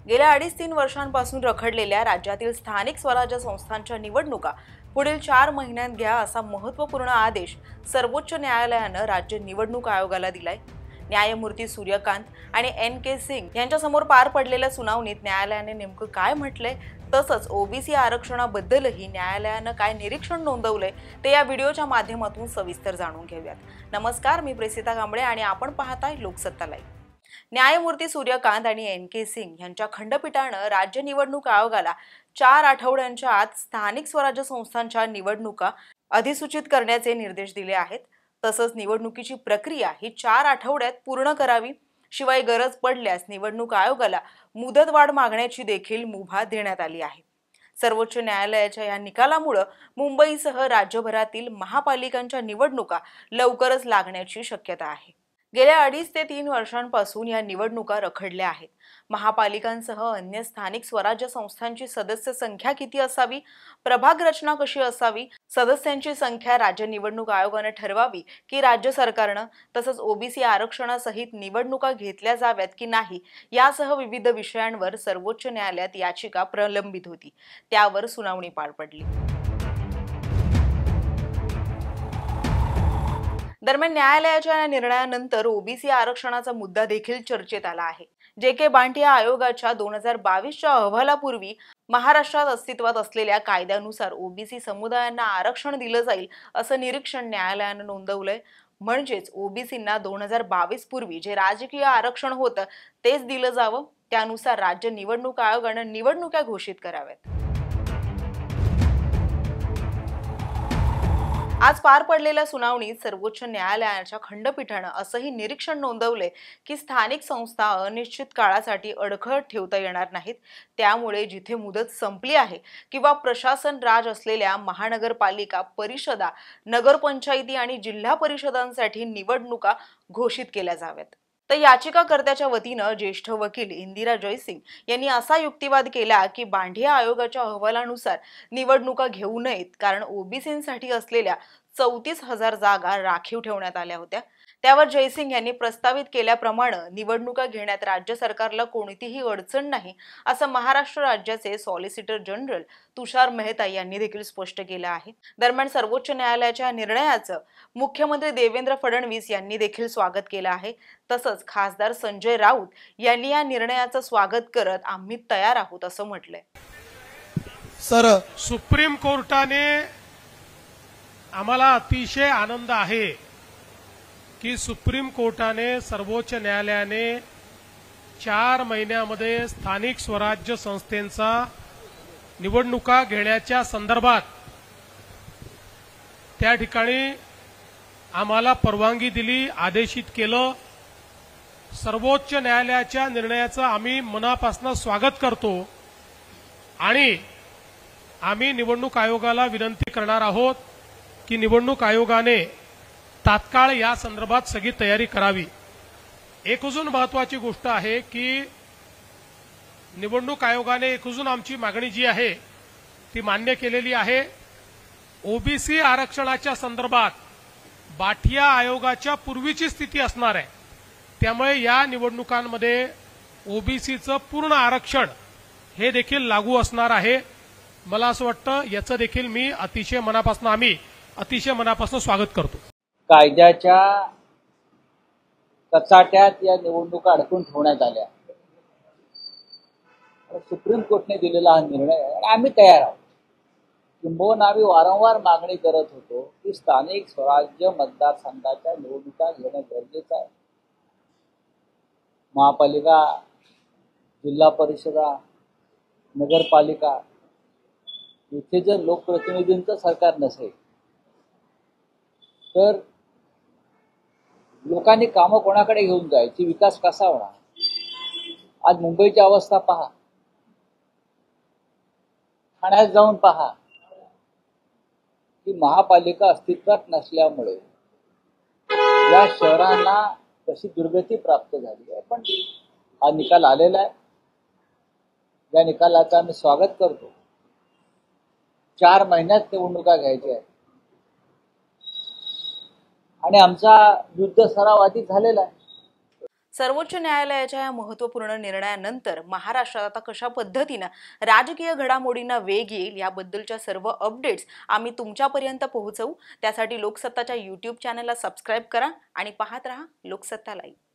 गेल्या 2.5-3 वर्षांपासून रखडलेल्या राज्यातील स्थानिक स्वराज्य संस्थांच्या निवडणुका पुढील 4 महिन्यात घ्या असा महत्त्वपूर्ण आदेश सर्वोच्च न्यायालयानं राज्य निवडणूक आयोगाला दिलाय। न्यायमूर्ती सूर्यकांत आणि एन.के. सिंग यांच्यासमोर पार पडलेल्या सुनावणीत न्यायालयाने नेमकं काय म्हटलंय, तसंच ओबीसी आरक्षणाबद्दलही न्यायालयानं काय निरीक्षण नोंदवलंय ते या व्हिडिओच्या माध्यमातून सविस्तर जाणून घेऊयात। नमस्कार, मी प्रेसिता कांबळे आणि आपण पाहताय लोकसत्ता लाईव्ह। न्यायमूर्ती सूर्यकांत आणि एन.के. सिंग यांच्या खंडपीठानं राज्य निवडणूक आयोगाला 4 आठवड्यांच्या आत स्थानिक स्वराज्य संस्थांच्या निवडणुका अधिसूचित करण्याचे निर्देश दिले आहेत। तसंच निवडणुकीची प्रक्रिया ही 4 आठवड्यात पूर्ण करावी, शिवाय गरज पडल्यास निवडणूक आयोगाला मुदतवाढ मागण्याची देखील मुभा देण्यात आली आहे। सर्वोच्च न्यायालयाच्या या निकालामुळे मुंबईसह राज्यभरातील महापालिकांच्या निवडणुका लवकरच लागण्याची शक्यता आहे। गेल्या 2.5 ते 3 वर्षांपासून या निवडणुका रखडल्या आहेत। महापालिकांसह अन्य स्थानिक स्वराज्य संस्थांची सदस्य संख्या किती असावी, प्रभाग रचना कशी असावी, सदस्यांची संख्या राज्य निवडणूक आयोगाने ठरवावी की राज्य सरकारनं, तसंच ओबीसी आरक्षणासहित निवडणुका घेतल्या जाव्यात की नाही यासह विविध विषयांवर सर्वोच्च न्यायालयात याचिका प्रलंबित होती। त्यावर सुनावणी पार पडली। दरम्यान न्यायालयाच्या या निर्णयानंतर ओबीसी आरक्षणाचा मुद्दा देखील चर्चेत आला आहे। जे.के. बांटिया आयोगाच्या 2022च्या अहवालापूर्वी महाराष्ट्रात अस्तित्वात असलेल्या कायद्यानुसार ओबीसी समुदायांना आरक्षण दिलं जाईल असं निरीक्षण न्यायालयानं नोंदवलंय। म्हणजेच ओबीसींना 2022 पूर्वी जे राजकीय आरक्षण होतं तेच दिलं जावं, त्यानुसार राज्य निवडणूक आयोगानं निवडणुका घोषित कराव्यात। आज पार पडलेल्या सुनावणीत सर्वोच्च न्यायालयाच्या खंडपीठानं असंही निरीक्षण नोंदवले की स्थानिक संस्था अनिश्चित काळासाठी अडखळ ठेवता येणार नाहीत। त्यामुळे जिथे मुदत संपली आहे किंवा प्रशासन राज असलेल्या महानगरपालिका, परिषदा, नगरपंचायती आणि जिल्हा परिषदांसाठी निवडणुका घोषित केल्या जाव्यात। तर याचिकाकर्त्याच्या वतीनं ज्येष्ठ वकील इंदिरा जयसिंग यांनी असा युक्तिवाद केला की बांडिया आयोगाच्या अहवालानुसार निवडणुका घेऊ नयेत, कारण ओबीसींसाठी असलेल्या 34,000 जागा राखीव ठेवण्यात आल्या होत्या। त्यावर जयसिंग यांनी प्रस्तावित केल्याप्रमाणे निवडणुका घेण्यात राज्य सरकारला कोणतीही अडचण नाही असं महाराष्ट्र राज्याचे सॉलिसिटर जनरल तुषार मेहता यांनी देखील स्पष्ट केलं आहे। दरम्यान सर्वोच्च न्यायालयाच्या निर्णयाचं मुख्यमंत्री देवेंद्र फडणवीस यांनी देखील स्वागत केलं आहे। तसंच खासदार संजय राऊत यांनी या निर्णयाचं स्वागत करत आम्ही तयार आहोत असं म्हटलंय। सर, सुप्रीम कोर्टाने आम्हाला अतिशय आनंद आहे की सुप्रीम कोर्टाने सर्वोच्च न्यायालयाने 4 महिन्यामध्ये स्थानिक स्वराज्य संस्थेचा निवडणुका घेण्याच्या संदर्भात त्या ठिकाणी आम्हाला परवानगी दिली, आदेशित केलं। सर्वोच्च न्यायालयाच्या निर्णयाचं आम्ही मनापासून स्वागत करतो आणि आम्ही निवडणूक आयोगाला विनंती करणार आहोत की निवडणूक आयोगाने तात्काळ या संदर्भात सगळी तयारी करावी। एक अजून महत्त्वाची गोष्ट आहे की निवडणूक आयोगाने एक अजून आमची मागणी जी आहे ती मान्य केलेली आहे। ओबीसी आरक्षणाच्या संदर्भात बाठिया आयोगाच्या पूर्वीची स्थिती असणार आहे, त्यामुळे या निवडणुकांमध्ये ओबीसीचं पूर्ण आरक्षण हे देखील लागू असणार आहे। मला असं वाटतं याचं देखील मी अतिशय मनापासून स्वागत करतो। कायद्याच्या कचाट्यात या निवडणुका अडकून ठेवण्यात आल्या। सुप्रीम कोर्टने दिलेला हा निर्णय आहे आणि आम्ही तयार आहोत। किंबहुना आम्ही वारंवार मागणी करत होतो की स्थानिक स्वराज्य मतदारसंघाच्या निवडणुका घेणं गरजेचं आहे। महापालिका, जिल्हा परिषदा, नगरपालिका इथे जर लोकप्रतिनिधींचं सरकार नसेल तर लोकांनी कामं कोणाकडे घेऊन जायची, विकास कसा होणार? आज मुंबईची अवस्था पहा, ठाण्यात जाऊन पहा की महापालिका अस्तित्वात नसल्यामुळे या शहरांना कशी दुर्गती प्राप्त झाली आहे। पण हा निकाल आलेला आहे, या निकालाचं आम्ही स्वागत करतो। 4 महिन्यात निवडणुका घ्यायच्या आहेत आणि आमचा युद्ध सराव आधी झालेला आहे। सर्वोच्च न्यायालयाच्या या महत्त्वपूर्ण निर्णयानंतर महाराष्ट्रात आता कशा पद्धतीनं राजकीय घडामोडींना वेग येईल याबद्दलच्या सर्व अपडेट्स आम्ही तुमच्यापर्यंत पोहोचवू। त्यासाठी लोकसत्ताच्या YouTube चॅनलला सबस्क्राईब करा आणि पाहत रहा लोकसत्ता लाईव्ह।